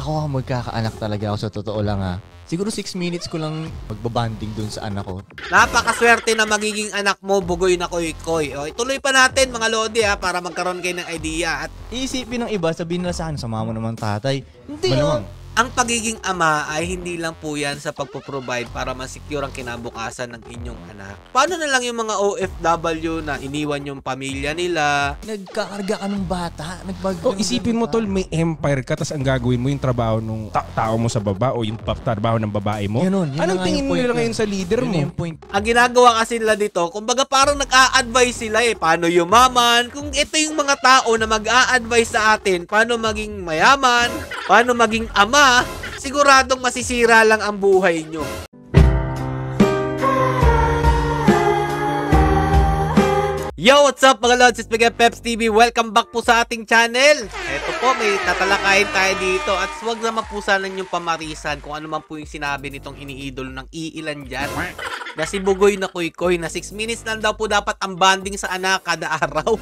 ako magkakaanak talaga ako sa totoo lang ha. Siguro 6 minutes ko lang magbabanding dun sa anak ko. Napakaswerte na magiging anak mo, Bugoy na Koy-Koy. O, ituloy pa natin mga lodi ha, para magkaroon kayo ng idea. At Iisipin ng iba, sabihin nila sa akin, sama mo naman tatay. Hindi naman. Ang pagiging ama ay hindi lang po yan sa pagpo-provide para ma-secure ang kinabukasan ng inyong anak. Paano na lang yung mga OFW na iniwan yung pamilya nila? Nagkakarga ka ng bata. Isipin mo tol, may empire ka, tas ang gagawin mo yung trabaho ng tao mo sa baba o yung trabaho ng babae mo. Yun, anong tingin mo nila ngayon sa leader mo? Ang ginagawa kasi nila dito, kumbaga parang nag-a-advise sila paano yumaman. Kung ito yung mga tao na mag-a-advise sa atin, paano maging mayaman, paano maging ama, siguradong masisira lang ang buhay nyo. Yo, what's up mga lods? It's Miguel Peps TV. Welcome back po sa ating channel. Ito po, may tatalakayin tayo dito. At huwag naman po sana yung pamarisan kung ano man po yung sinabi nitong iniidolo ng iilan dyan. Na si Bugoy na Koy-Koy na 6 minutes lang daw po dapat ang bonding sa anak kada araw.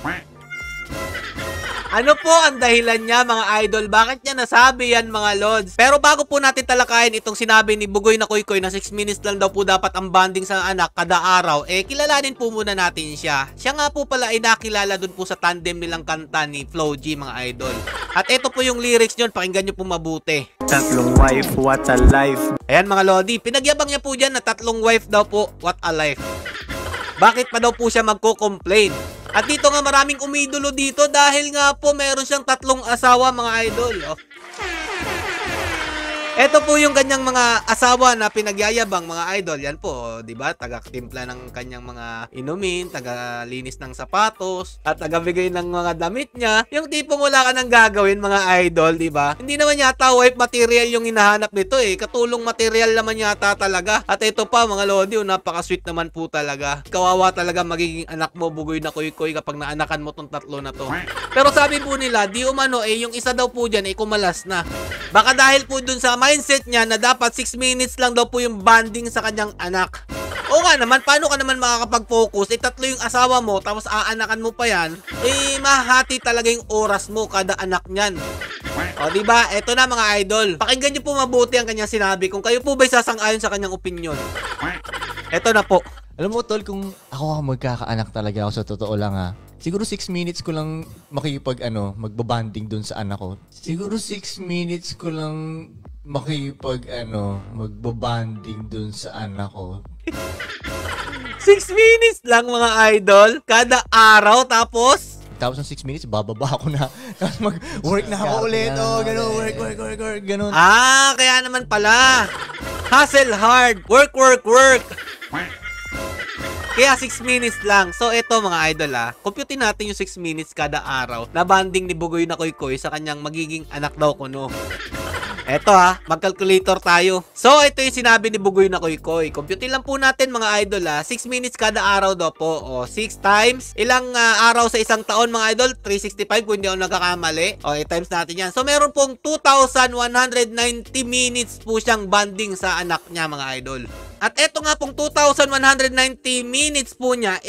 Ano po ang dahilan niya mga idol? Bakit niya nasabi yan mga lods? Pero bago po natin talakayin itong sinabi ni Bugoy na Koy-Koy na 6 minutes lang daw po dapat ang bonding sa anak kada araw, kilalanin po muna natin siya. Siya nga po pala ay nakilala dun po sa tandem nilang kanta ni Flo G mga idol. At ito po yung lyrics nyon, pakinggan nyo po mabuti. Tatlong wife, what a life. Ayan mga lodi, pinagyabang niya po dyan na 3 wife daw po, what a life. Bakit pa daw po siya magko-complain? At dito nga maraming umidolo dito dahil nga po meron siyang 3 asawa mga idol. Ito po yung kanyang mga asawa na pinagyayabang mga idol. Yan po, di ba? Taga-timpla ng kanyang mga inumin, taga-linis ng sapatos, at taga-bigay ng mga damit niya. Yung tipong wala ka nang gagawin mga idol, di ba? Hindi naman yata wife material yung hinahanap nito katulong material naman yata talaga. At ito pa mga lodi, napaka-sweet naman po talaga. Kawawa talaga magiging anak mo, Bugoy na Koy-Koy, kapag naanakan mo tong 3 na to. Pero sabi po nila, di umano yung isa daw po dyan kumalas na. Baka dahil po dun sa mindset niya na dapat 6 minutes lang daw po yung bonding sa kanyang anak. O nga naman, paano ka naman makakapag-focus? 3 yung asawa mo, tapos aanakan mo pa yan. Mahati talaga yung oras mo kada anak niyan. O diba? Eto na mga idol. Pakinggan niyo po mabuti ang kanyang sinabi kung kayo po ba'y sasang-ayon sa kanyang opinion. Eto na po. Alam mo tol, kung ako magkakaanak talaga ako sa totoo lang ha. Siguro 6 minutes ko lang magbabanding dun sa anak ko. Siguro 6 minutes ko lang magbabanding dun sa anak ko. 6 minutes lang mga idol kada araw, tapos ng 6 minutes, bababa ako na. Tapos mag-work na ako ulit. Ganun, work, ganun. Kaya naman pala. Hustle hard. Work. Kaya 6 minutes lang. So, ito mga idol computein natin yung 6 minutes kada araw na banding ni Bugoy na Koy-Koy sa kanyang magiging anak daw kuno. Eto mag-calculator tayo. So, ito yung sinabi ni Bugoy na Koy-Koy. Computein lang po natin mga idol 6 minutes kada araw daw po. 6 times. Ilang araw sa isang taon mga idol? 365 kung hindi ako nagkakamali. I-times natin yan. So, meron pong 2,190 minutes po siyang banding sa anak niya mga idol. At eto nga pong 2,190 minutes po niya,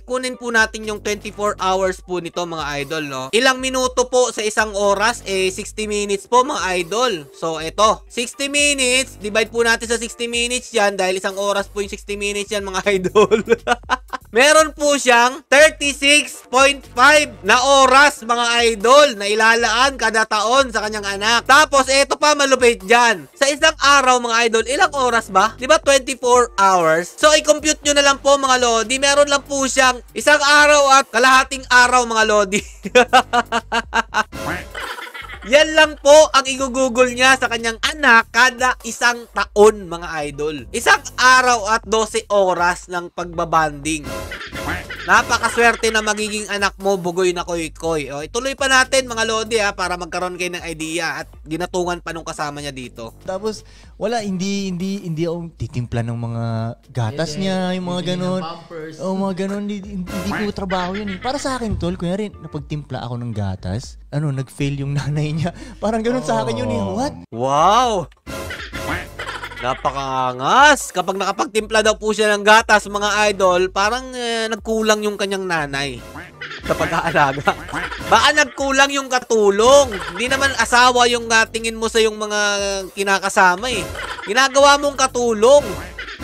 kunin po natin yung 24 hours po nito mga idol, no? Ilang minuto po sa isang oras? 60 minutes po mga idol. So, eto, 60 minutes, divide po natin sa 60 minutes yan, dahil isang oras po yung 60 minutes yan mga idol. Meron po siyang 36.5 na oras mga idol na ilalaan kada taon sa kanyang anak. Tapos eto pa malupit dyan. Sa isang araw mga idol, ilang oras ba? Diba 24 hours? So i-compute nyo na lang po mga lodi. Meron lang po siyang isang araw at kalahating araw mga lodi. Yan lang po ang i-google niya sa kanyang anak kada isang taon mga idol. Isang araw at 12 oras ng pagbabanding. Napakaswerte na magiging anak mo, Bugoy na Koy-Koy. Ituloy pa natin mga lodi para magkaroon kayo ng idea at ginatungan pa nung kasama niya dito. Tapos hindi ako titimpla ng mga gatas niya, yung mga ganon. Mga ganon, hindi ko trabaho yun Para sa akin tol, kunyari napagtimpla ako ng gatas, nag-fail yung nanay niya. Parang ganon sa akin yun What? Wow! Napakangas. Kapag nakapagtimpla daw po siya ng gatas mga idol, parang nagkulang yung kanyang nanay. sa pag-aalaga. Baka nagkulang yung katulong. Hindi naman asawa yung tingin mo sa yung mga kinakasama eh. Ginagawa mong katulong.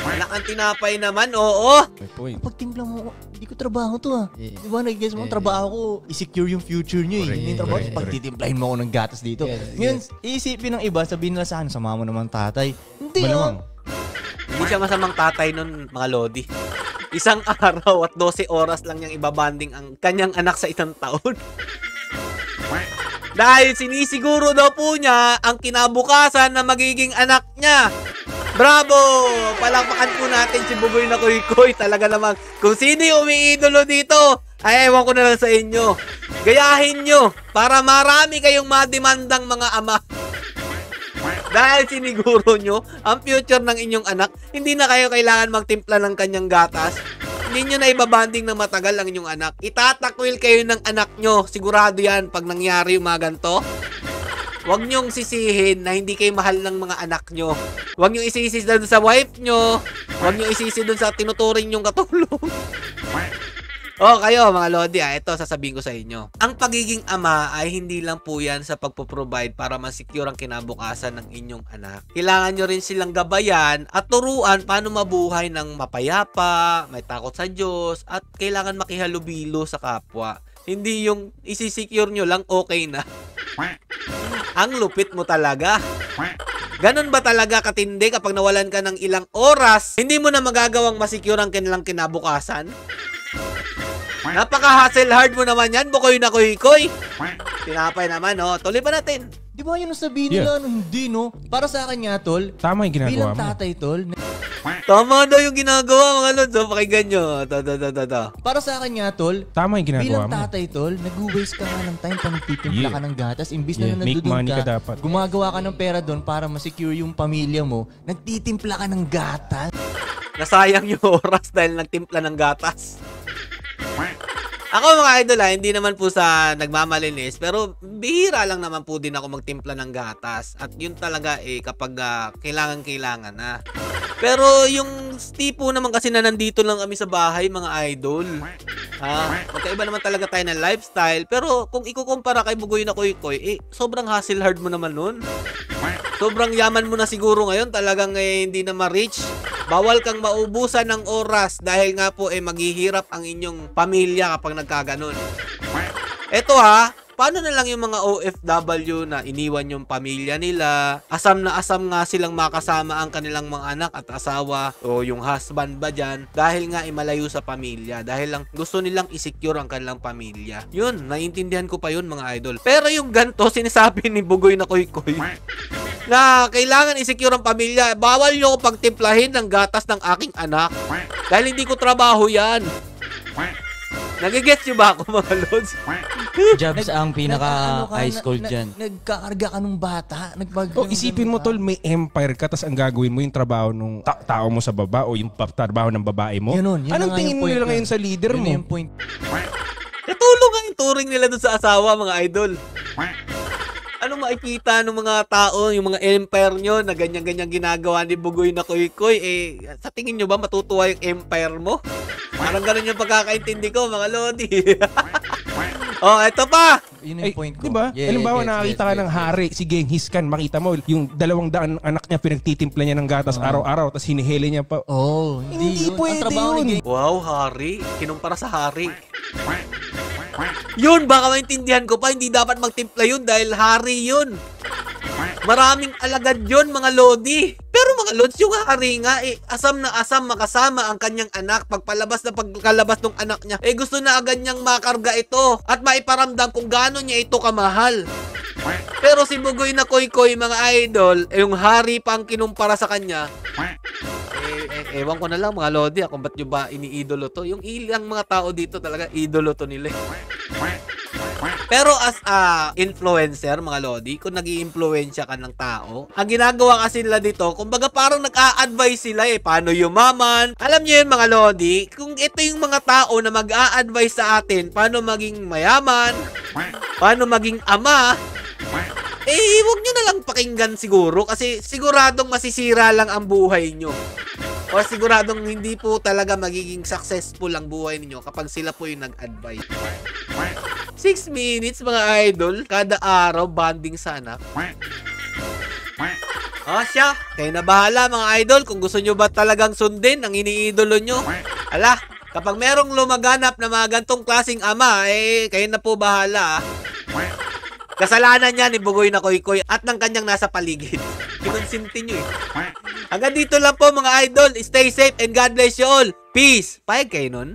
Anak ang tinapay naman, oo. May point. Pag timpla mo, hindi ko trabaho to Di ba, nag-guess mo, trabaho ko, i-secure yung future nyo eh. Hindi yung trabaho, pag titimplahin mo ako ng gatas dito. Ngayon, iisipin ng iba, sabihin nila sa akin, sama mo naman tatay. Hindi Malamang. Hindi siya masamang tatay nun, mga lodi. Isang araw at 12 oras lang niyang ibabanding ang kanyang anak sa isang taon. Dahil sinisiguro daw po niya ang kinabukasan na magiging anak niya. Bravo! Palakpakan po natin si Bugoy na Koy-Koy. Talaga namang kung sino yung umiidolo dito, ay ewan ko na lang sa inyo. Gayahin nyo para marami kayong mademandang mga ama. Dahil siniguro nyo ang future ng inyong anak, hindi na kayo kailangan magtimpla ng kanyang gatas. Hindi nyo na ibabanding na matagal ang inyong anak. Itatakwil kayo ng anak nyo. Sigurado yan pag nangyari yung mga ganito. Huwag nyong sisihin na hindi kayo mahal ng mga anak nyo. Huwag nyong isisi doon sa wife nyo. Huwag nyong isisi doon sa tinuturing nyong katulong. Oh, kayo mga lodi, ito sasabihin ko sa inyo. Ang pagiging ama ay hindi lang po yan sa pagpo-provide para ma-secure ang kinabukasan ng inyong anak. Kailangan nyo rin silang gabayan at turuan paano mabuhay ng mapayapa, may takot sa Diyos, at kailangan makihalubilo sa kapwa. Hindi yung isi-secure nyo lang, okay na. Ang lupit mo talaga. Ganon ba talaga katindi kapag nawalan ka ng ilang oras, hindi mo na magagawang masecure ang kanilang kinabukasan? Napaka-hustle hard mo naman yan, Bugoy na Koy-Koy. Tinapay naman, oh. Tuloy pa natin. Di ba yun ang sabihin nila? Hindi, no? Para sa akin nga, tol. Tama yung ginagawa Bilang mo. tatay, tol. Tama daw yung ginagawa, mga lods. So, pakinggan nyo. Para sa akin nga, tol. Tama yung ginagawa Bilang mo. tatay, tol, nag-waste ka nga ng time pa nagtitimpla ka ng gatas. Imbis na Make nandudun money ka, ka dapat. gumagawa ka ng pera doon para ma-secure yung pamilya mo, nagtitimpla ka ng gatas. Nasayang yung oras dahil nagtimpla ng gatas. Ako mga idol, hindi naman po sa nagmamalinis, pero bihira lang naman po din ako magtimpla ng gatas. At yun talaga kapag kailangan na. Pero yung tipo naman kasi na nandito lang kami sa bahay, mga idol. Magkaiba naman talaga tayo ng lifestyle. Pero kung ikukumpara kay Bugoy na Koy-Koy, sobrang hustle hard mo naman nun. Sobrang yaman mo na siguro ngayon, talagang hindi na ma-reach. Bawal kang maubusan ng oras dahil nga po maghihirap ang inyong pamilya kapag nagkaganon. Eto paano na lang yung mga OFW na iniwan yung pamilya nila? Asam na asam nga silang makasama ang kanilang mga anak at asawa o yung husband ba dyan dahil nga malayo sa pamilya. Dahil lang gusto nilang isecure ang kanilang pamilya. Yun, naiintindihan ko pa yun mga idol. Pero yung ganto, sinasabi ni Bugoy na Koy-Koy na kailangan isecure ang pamilya. Bawal nyo ko pagtimplahin ng gatas ng aking anak. Dahil hindi ko trabaho yan. Nagigets nyo ba ako mga lods? Jobs ang pinaka-ice cold dyan. Nagkakarga ka nung bata. Isipin mo, tol, may empire ka, tas ang gagawin mo yung trabaho ng tao mo sa baba o yung trabaho ng babae mo. Yun Anong tingin mo nila ngayon sa leader mo? Yun yung point. Natulong ang turing nila dun sa asawa, mga idol. Anong makikita ng mga tao, yung mga empire nyo na ganyan-ganyan ginagawa ni Bugoy na Koy-Koy? Sa tingin nyo ba matutuwa yung empire mo? Parang ganun yung pagkakaintindi ko, mga lodi. Oh, eto pa! Yun yung point ko. Diba? Halimbawa, nakakita ka ng hari, si Genghis Khan, makita mo, yung 200 anak niya, pinagtitimpla niya ng gatas araw-araw, tapos hinihili niya pa. Hindi yun. pwede Ang trabaho yun. ni Wow, hari. Kinumpara sa hari. Yun, baka maintindihan ko pa, hindi dapat magtimpla yun dahil hari yun. Maraming alagad yun, mga lodi. Pero mga lods, yung hari nga, asam na asam makasama ang kanyang anak. Pagkalabas ng anak niya, gusto na agad niyang makarga ito at maiparamdam kung gaano niya ito kamahal. Pero si Bugoy na Koy-Koy, mga idol, yung hari pa ang kinumpara sa kanya. Ewan ko na lang mga lodi, kung ba't nyo ba iniidolo to. Yung ilang mga tao dito talaga, idolo to nila. Pero as a influencer, mga lodi, kung nag-i-influensya ka ng tao, ang ginagawa kasi nila dito, kumbaga parang nag-a-advise sila paano yumaman. Alam niyo yun, mga lodi, kung ito yung mga tao na mag-a-advise sa atin, paano maging mayaman, paano maging ama, huwag nyo na lang pakinggan siguro kasi siguradong masisira lang ang buhay nyo. O siguradong hindi po talaga magiging successful ang buhay ninyo kapag sila po yung nag-advise. 6 minutes mga idol, kada araw bonding sa anak. O siya, kayo na bahala mga idol kung gusto nyo ba talagang sundin ang iniidolo nyo. Ala, kapag merong lumaganap na mga gantong klaseng ama, kayo na po bahala. Kasalanan niya ni Bugoy na Koy-Koy at ng kanyang nasa paligid. Kinonsinti nyo eh. Hanggang dito lang po mga idol. Stay safe and God bless you all. Peace. Payag kayo nun?